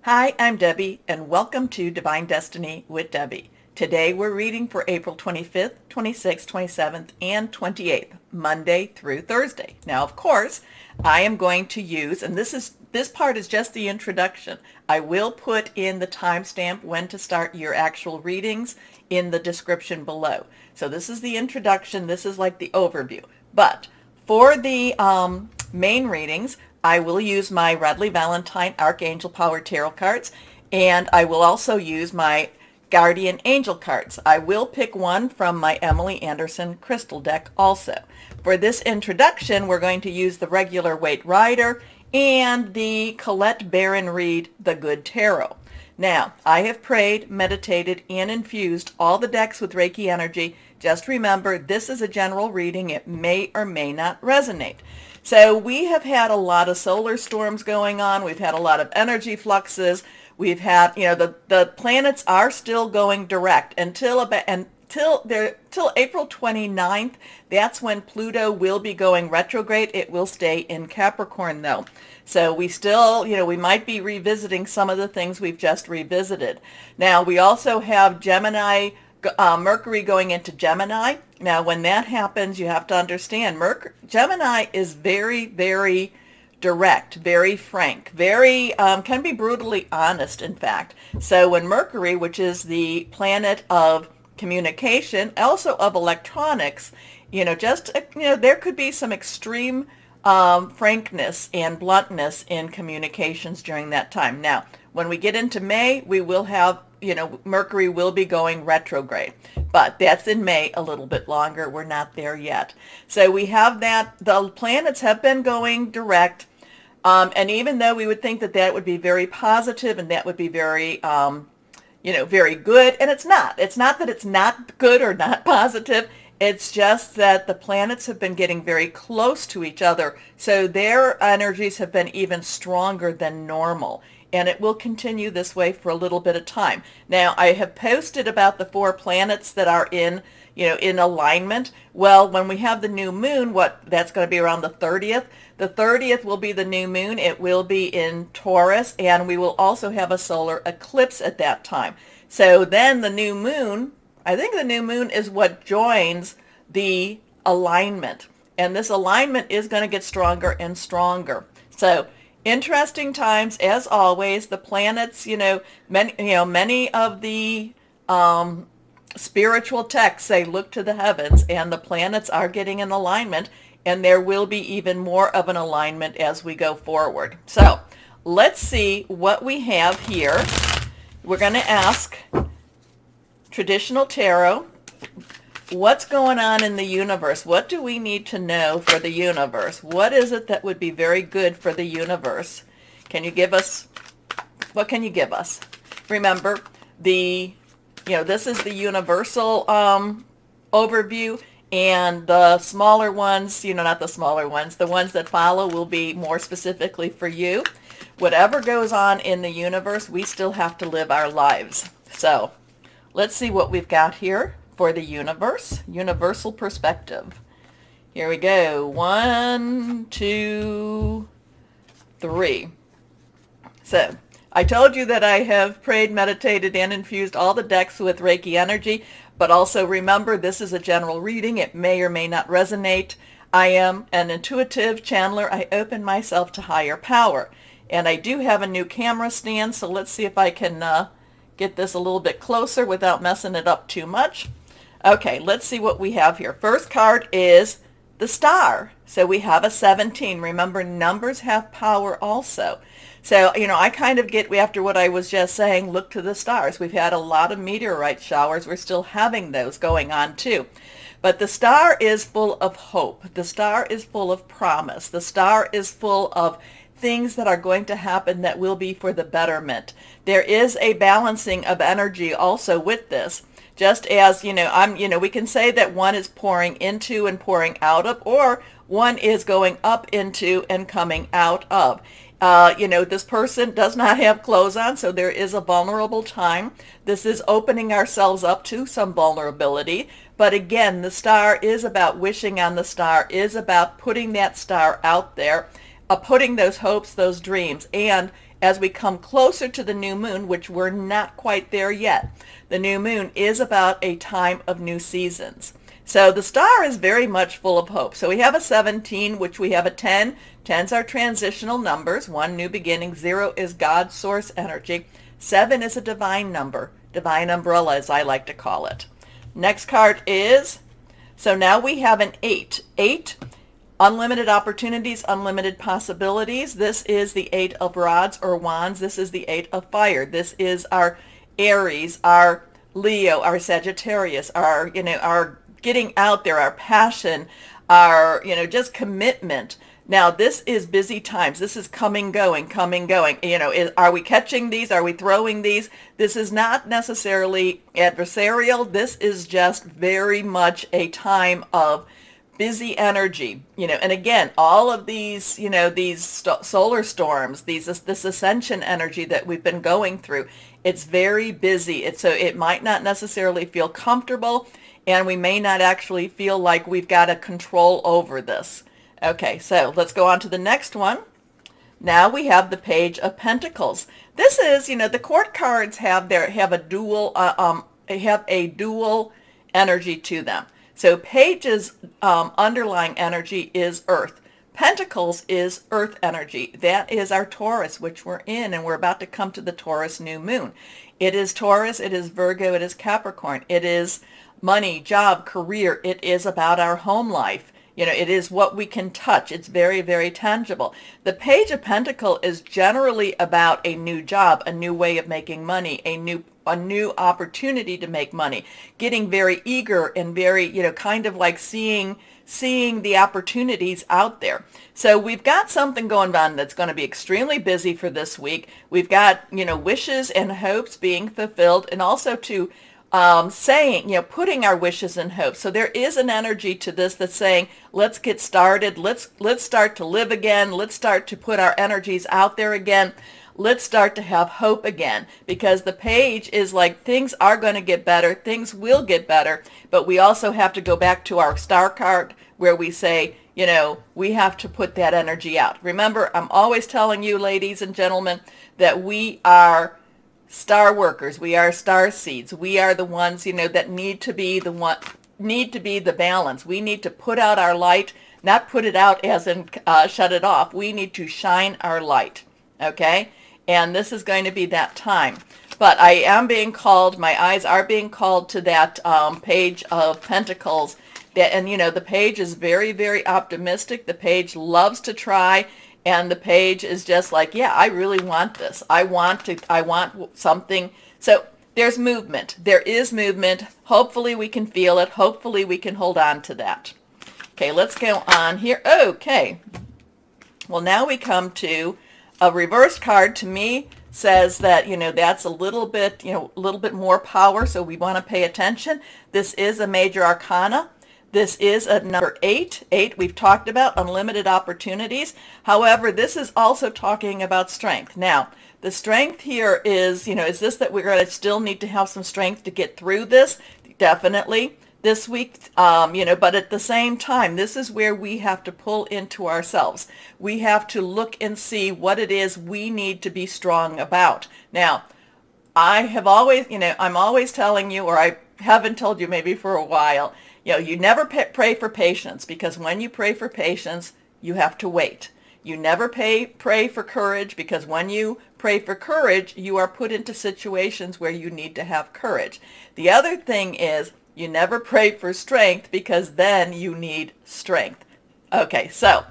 Hi, I'm Debbie, and welcome to Divine Destiny with Debbie. Today we're reading for April 25th, 26th, 27th, and 28th, Monday through Thursday. Now, of course, I am going to use, and this part is just the introduction. I will put in the timestamp when to start your actual readings in the description below. So this is the introduction. This is like the overview. But for the main readings, I will use my Radley Valentine Archangel Power Tarot cards, and I will also use my Guardian Angel cards. I will pick one from my Emily Anderson crystal deck also. For this introduction, we're going to use the regular Waite Rider and the Colette Baron Reed The Good Tarot. Now, I have prayed, meditated, and infused all the decks with Reiki energy. Just remember, this is a general reading. It may or may not resonate. So we have had a lot of solar storms going on. We've had a lot of energy fluxes. We've had, the planets are still going direct until April 29th. That's when Pluto will be going retrograde. It will stay in Capricorn though. So we still, we might be revisiting some of the things we've just revisited. Now we also have Mercury going into Gemini. Now, when that happens, you have to understand, Gemini is very, very direct, very frank, very, can be brutally honest, in fact. So when Mercury, which is the planet of communication, also of electronics, there could be some extreme frankness and bluntness in communications during that time. Now, when we get into May, we will have, Mercury will be going retrograde, but that's in May, a little bit longer. We're not there yet. So we have that. The planets have been going direct, and even though we would think that that would be very positive and that would be very, very good, and it's not. It's not that it's not good or not positive. It's just that the planets have been getting very close to each other, so their energies have been even stronger than normal. And it will continue this way for a little bit of time. Now, I have posted about the 4 planets that are in alignment. Well, when we have the new moon, that's going to be around the 30th. The 30th will be the new moon. It will be in Taurus, and we will also have a solar eclipse at that time. So then the new moon, I think the new moon is what joins the alignment. And this alignment is going to get stronger and stronger. So interesting times, as always. The planets, many of the spiritual texts say look to the heavens, and the planets are getting in alignment, and there will be even more of an alignment as we go forward. So let's see what we have here. We're going to ask traditional tarot, what's going on in the universe? What do we need to know for the universe? What is it that would be very good for the universe? Can you give us, what can you give us? Remember, this is the universal overview, and the smaller ones, not the smaller ones, the ones that follow will be more specifically for you. Whatever goes on in the universe, we still have to live our lives. So let's see what we've got here for the universe, universal perspective. Here we go. 1, 2, 3. So I told you that I have prayed, meditated, and infused all the decks with Reiki energy, but also remember, this is a general reading. It may or may not resonate. I am an intuitive channeler. I open myself to higher power. And I do have a new camera stand, so let's see if I can get this a little bit closer without messing it up too much. Okay, let's see what we have here. First card is the star. So we have a 17. Remember, numbers have power also. So, I kind of get, after what I was just saying, look to the stars. We've had a lot of meteorite showers. We're still having those going on too. But the star is full of hope. The star is full of promise. The star is full of things that are going to happen that will be for the betterment. There is a balancing of energy also with this. Just as, we can say that one is pouring into and pouring out of, or one is going up into and coming out of. This person does not have clothes on, so there is a vulnerable time. This is opening ourselves up to some vulnerability. But again, the star is about wishing on the star, is about putting that star out there, putting those hopes, those dreams. And as we come closer to the new moon, which we're not quite there yet. The new moon is about a time of new seasons. So the star is very much full of hope. So we have a 17, which we have a 10. 10s are transitional numbers. 1, new beginning. 0 is God's source energy. 7 is a divine number. Divine umbrella, as I like to call it. Next card is, so now we have an 8. 8, unlimited opportunities, unlimited possibilities. This is the 8 of rods or wands. This is the 8 of fire. This is our Aries, our Leo, our Sagittarius, our getting out there, our passion, our, just commitment. Now, this is busy times. This is coming, going. Are we catching these? Are we throwing these? This is not necessarily adversarial. This is just very much a time of busy energy, and again, all of these, these solar storms, this ascension energy that we've been going through, it's very busy. So it might not necessarily feel comfortable, and we may not actually feel like we've got a control over this. Okay, so let's go on to the next one. Now we have the Page of Pentacles. This is, the court cards have a dual energy to them. So Page's underlying energy is Earth. Pentacles is Earth energy. That is our Taurus, which we're in, and we're about to come to the Taurus new moon. It is Taurus, it is Virgo, it is Capricorn. It is money, job, career. It is about our home life. It is what we can touch. It's very, very tangible. The Page of Pentacles is generally about a new job, a new way of making money, a new opportunity to make money, getting very eager and very, kind of like seeing the opportunities out there. So we've got something going on that's going to be extremely busy for this week. We've got, wishes and hopes being fulfilled, and also to saying, putting our wishes and hopes. So there is an energy to this that's saying, let's get started. Let's start to live again. Let's start to put our energies out there again. Let's start to have hope again, because the page is like, things are going to get better. Things will get better. But we also have to go back to our star card where we say, we have to put that energy out. Remember, I'm always telling you, ladies and gentlemen, that we are star workers. We are star seeds. We are the ones, that need to be the balance. We need to put out our light, not put it out as in shut it off. We need to shine our light. Okay? And this is going to be that time. But I am being called, my eyes are being called to that Page of Pentacles. And, the page is very, very optimistic. The page loves to try. And the page is just like, yeah, I really want this. I want something. So there's movement. There is movement. Hopefully we can feel it. Hopefully we can hold on to that. Okay, let's go on here. Okay. Well, now we come to a reverse card. To me, says that, that's a little bit more power. So we want to pay attention. This is a major arcana. This is a number 8. 8 we've talked about, unlimited opportunities. However, this is also talking about strength. Now, the strength here is, is this that we're going to still need to have some strength to get through this? Definitely this week, but at the same time, this is where we have to pull into ourselves. We have to look and see what it is we need to be strong about. Now, I have always, I'm always telling you, or I haven't told you maybe for a while, you never pray for patience, because when you pray for patience, you have to wait. You never pray for courage, because when you pray for courage, you are put into situations where you need to have courage. The other thing is, you never pray for strength, because then you need strength. Okay, so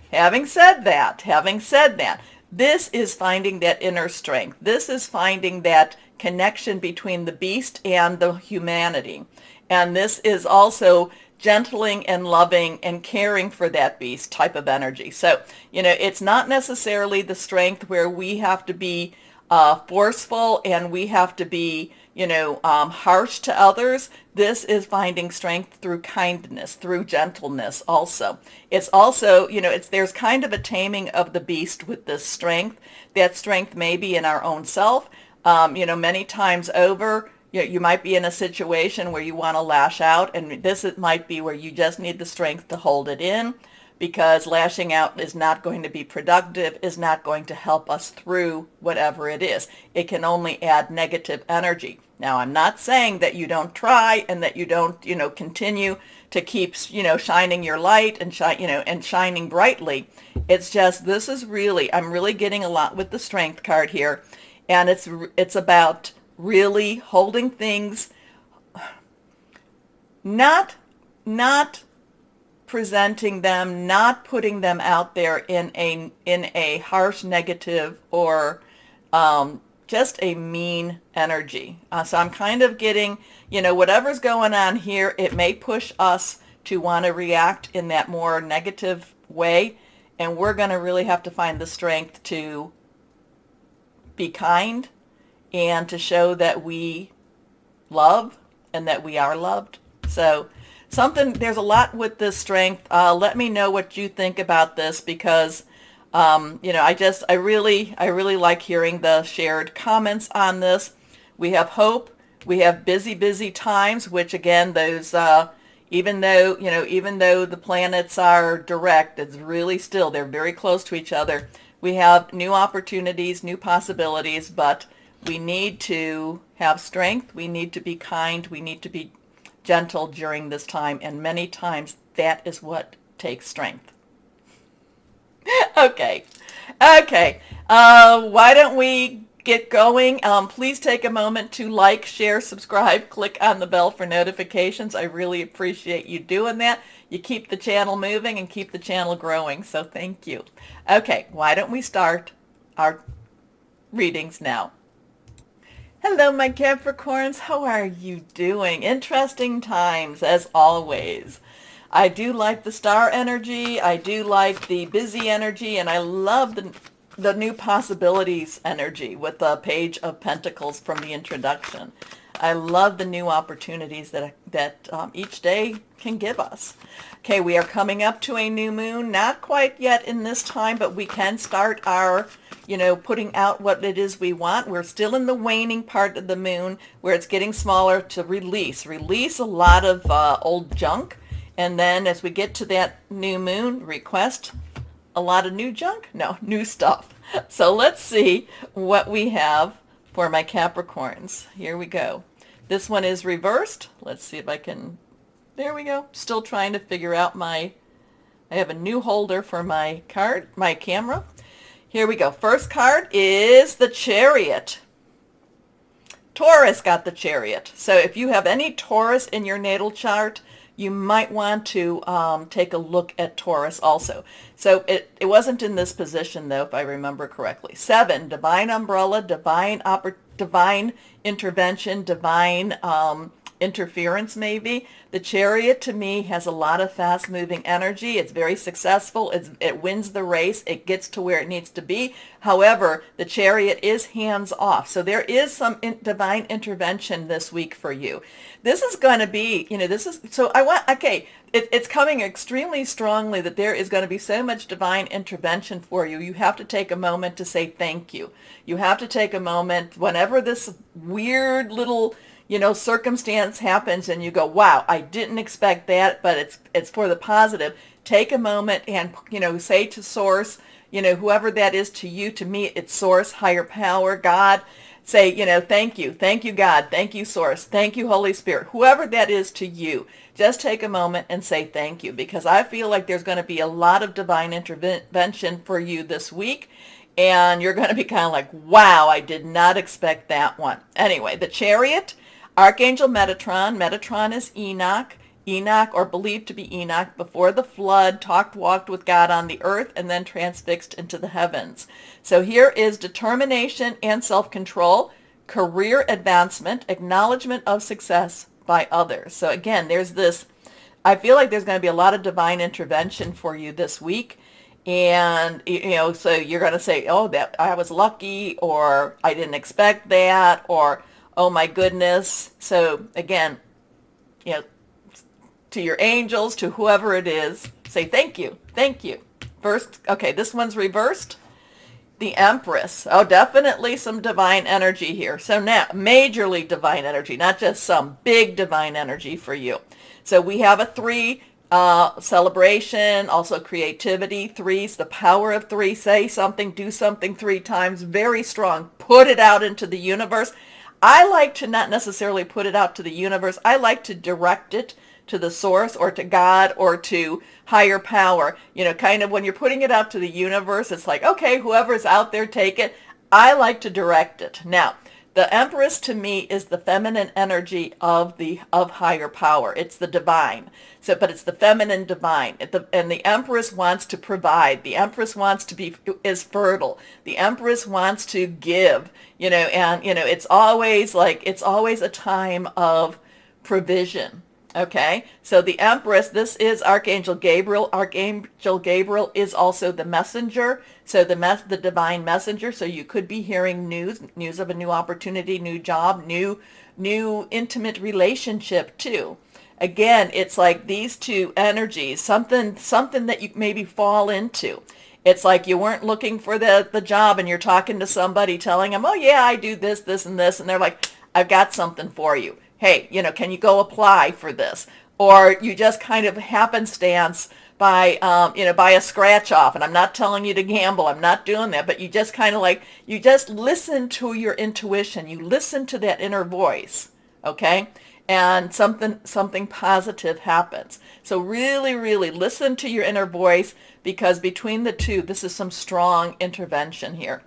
having said that, this is finding that inner strength. This is finding that connection between the beast and the humanity. And this is also gentling and loving and caring for that beast type of energy. So, it's not necessarily the strength where we have to be forceful and we have to be, harsh to others. This is finding strength through kindness, through gentleness also. It's also, there's kind of a taming of the beast with this strength. That strength may be in our own self. Many times over, you might be in a situation where you want to lash out, and this might be where you just need the strength to hold it in. because lashing out is not going to be productive, is not going to help us through whatever it is. It can only add negative energy. Now, I'm not saying that you don't try and that you don't, continue to keep, shining your light and and shining brightly. It's just, this is really, I'm really getting a lot with the Strength card here, and it's about really holding things, not presenting them, not putting them out there in a harsh negative or just a mean energy. So I'm kind of getting, whatever's going on here, it may push us to want to react in that more negative way, and we're going to really have to find the strength to be kind and to show that we love and that we are loved. So there's a lot with this Strength. Let me know what you think about this, because I really like hearing the shared comments on this. We have hope. We have busy times, which again, those even though the planets are direct, it's really still, they're very close to each other. We have new opportunities, new possibilities, but we need to have strength. We need to be kind. We need to be gentle during this time, and many times that is what takes strength. Okay. Why don't we get going? Please take a moment to like, share, subscribe, click on the bell for notifications. I really appreciate you doing that. You keep the channel moving and keep the channel growing, so thank you. Okay, why don't we start our readings now? Hello, my Capricorns. How are you doing? Interesting times, as always. I do like the star energy. I do like the busy energy, and I love the new possibilities energy with the Page of Pentacles from the introduction. I love the new opportunities that each day can give us. Okay, we are coming up to a new moon. Not quite yet in this time, but we can start our, putting out what it is we want. We're still in the waning part of the moon where it's getting smaller to release a lot of old junk. And then as we get to that new moon, request a lot of new junk? No, new stuff. So let's see what we have for my Capricorns. Here we go. This one is reversed. Let's see if I can, there we go. Still trying to figure out I have a new holder for my camera. Here we go. First card is the Chariot. Taurus got the Chariot. So if you have any Taurus in your natal chart, you might want to take a look at Taurus also. So it wasn't in this position, though, if I remember correctly. 7, divine umbrella, divine intervention, divine interference maybe. The Chariot to me has a lot of fast moving energy. It's very successful. It wins the race. It gets to where it needs to be. However, the Chariot is hands off. So there is some divine intervention this week for you. This is going to be, it's coming extremely strongly that there is going to be so much divine intervention for you. You have to take a moment to say thank you. You have to take a moment whenever this weird little circumstance happens and you go, wow, I didn't expect that, but it's for the positive. Take a moment and, say to Source, whoever that is to you, to me, it's Source, higher power, God. Say, thank you, God, thank you, Source, thank you, Holy Spirit, whoever that is to you. Just take a moment and say thank you, because I feel like there's going to be a lot of divine intervention for you this week. And you're going to be kind of like, wow, I did not expect that one. Anyway, the Chariot, Archangel Metatron. Metatron is Enoch. Enoch, or believed to be Enoch, before the flood, walked with God on the earth, and then transfixed into the heavens. So here is determination and self-control, career advancement, acknowledgement of success by others. So again, there's this, I feel like there's going to be a lot of divine intervention for you this week. And, so you're going to say, oh, that I was lucky, or I didn't expect that, or oh my goodness. So again, to your angels, to whoever it is, say thank you. First, okay, this one's reversed. The Empress. Oh, definitely some divine energy here. So now, majorly divine energy, not just some big divine energy for you. So we have a 3, celebration, also creativity. Threes, the power of three. Say something, do something 3 times. Very strong. Put it out into the universe. I like to not necessarily put it out to the universe. I like to direct it to the source or to God or to higher power. You know, kind of when you're putting it out to the universe, it's like, okay, whoever's out there, take it. I like to direct it. Now, the Empress to me is the feminine energy of higher power. It's the divine. So, but it's the feminine divine. And the Empress wants to provide. The Empress wants to is fertile. The Empress wants to give. You know, and you know, it's always a time of provision. Okay, so the Empress, this is Archangel Gabriel. Archangel Gabriel is also the messenger, so the divine messenger. So you could be hearing news of a new opportunity, new job, new intimate relationship too. Again, it's like these two energies, something that you maybe fall into. It's like you weren't looking for the job and you're talking to somebody telling them, oh yeah, I do this, this, and this. And they're like, I've got something for you. Hey, you know, can you go apply for this? Or you just kind of happenstance by a scratch off. And I'm not telling you to gamble. I'm not doing that. But you just kind of like, you just listen to your intuition. You listen to that inner voice. Okay? And something positive happens. So really, really listen to your inner voice, because between the two, this is some strong intervention here.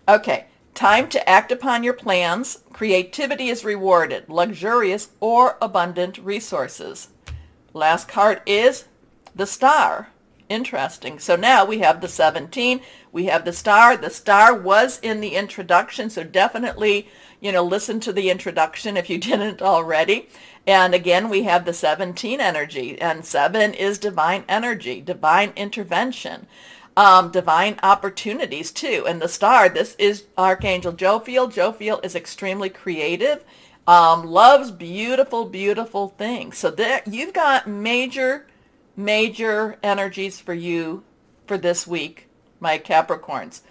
Okay. Time to act upon your plans. Creativity is rewarded. Luxurious or abundant resources. Last card is the Star. Interesting. So now we have the 17. We have the Star. The Star was in the introduction, so definitely, you know, listen to the introduction if you didn't already. And again, we have the 17 energy, and 7 is divine energy, divine intervention. Divine opportunities too. And the Star, this is Archangel Jophiel. Jophiel is extremely creative, loves beautiful, beautiful things. So there, you've got major energies for you for this week, my Capricorns.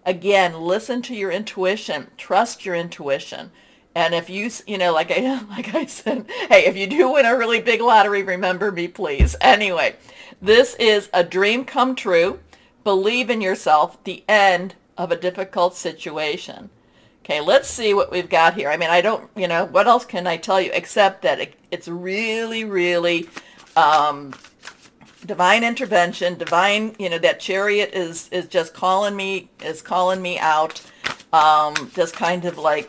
Again, listen to your intuition. Trust your intuition. And if you know, like I said, hey, if you do win a really big lottery, remember me, please. Anyway, this is a dream come true. Believe in yourself, the end of a difficult situation. Okay, let's see what we've got here. I mean, I don't, you know, what else can I tell you except that it's really, really divine intervention, divine, you know, that Chariot is just calling me out, just kind of like,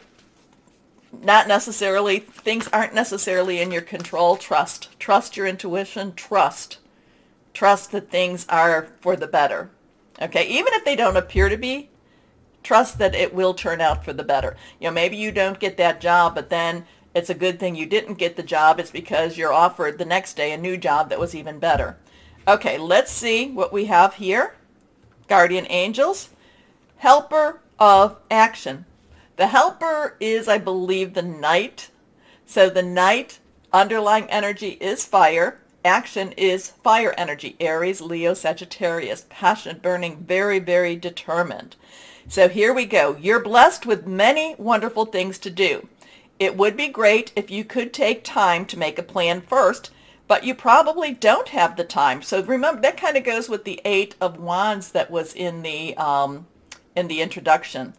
not necessarily, things aren't necessarily in your control. Trust your intuition, trust that things are for the better. Okay, even if they don't appear to be, trust that it will turn out for the better. You know, maybe you don't get that job, but then it's a good thing you didn't get the job. It's because you're offered the next day a new job that was even better. Okay, let's see what we have here. Guardian angels, helper of action. The helper is, I believe, the Knight. So the Knight, underlying energy is fire. Action is fire energy, Aries, Leo, Sagittarius, passionate, burning, very, very determined. So here we go. You're blessed with many wonderful things to do. It would be great if you could take time to make a plan first, but you probably don't have the time. So remember, that kind of goes with the 8 of Wands that was in the introduction.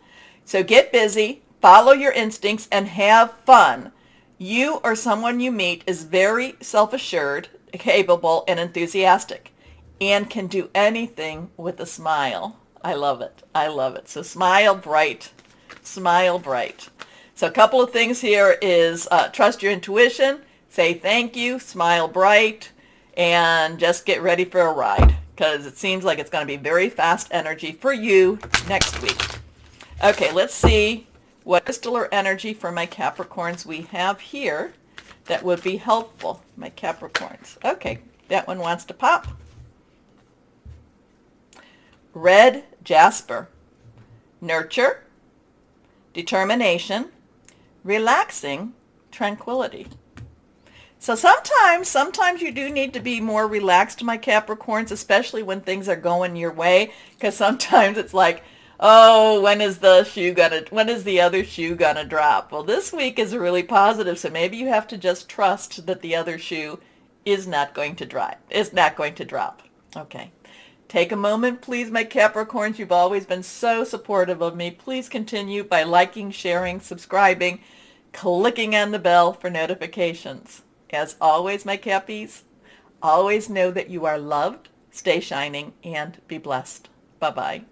So get busy, follow your instincts, and have fun. You or someone you meet is very self-assured, capable, and enthusiastic, and can do anything with a smile. I love it. I love it. So smile bright. Smile bright. So a couple of things here is trust your intuition, say thank you, smile bright, and just get ready for a ride, because it seems like it's going to be very fast energy for you next week. Okay, let's see what crystal or energy for my Capricorns we have here that would be helpful, my Capricorns. Okay, that one wants to pop. Red jasper. Nurture, determination, relaxing, tranquility. So sometimes you do need to be more relaxed, my Capricorns, especially when things are going your way, because sometimes it's like, oh, when is the other shoe gonna drop? Well, this week is really positive, so maybe you have to just trust that the other shoe is not going to drop. Okay. Take a moment, please, my Capricorns. You've always been so supportive of me. Please continue by liking, sharing, subscribing, clicking on the bell for notifications. As always, my Cappies, always know that you are loved, stay shining, and be blessed. Bye-bye.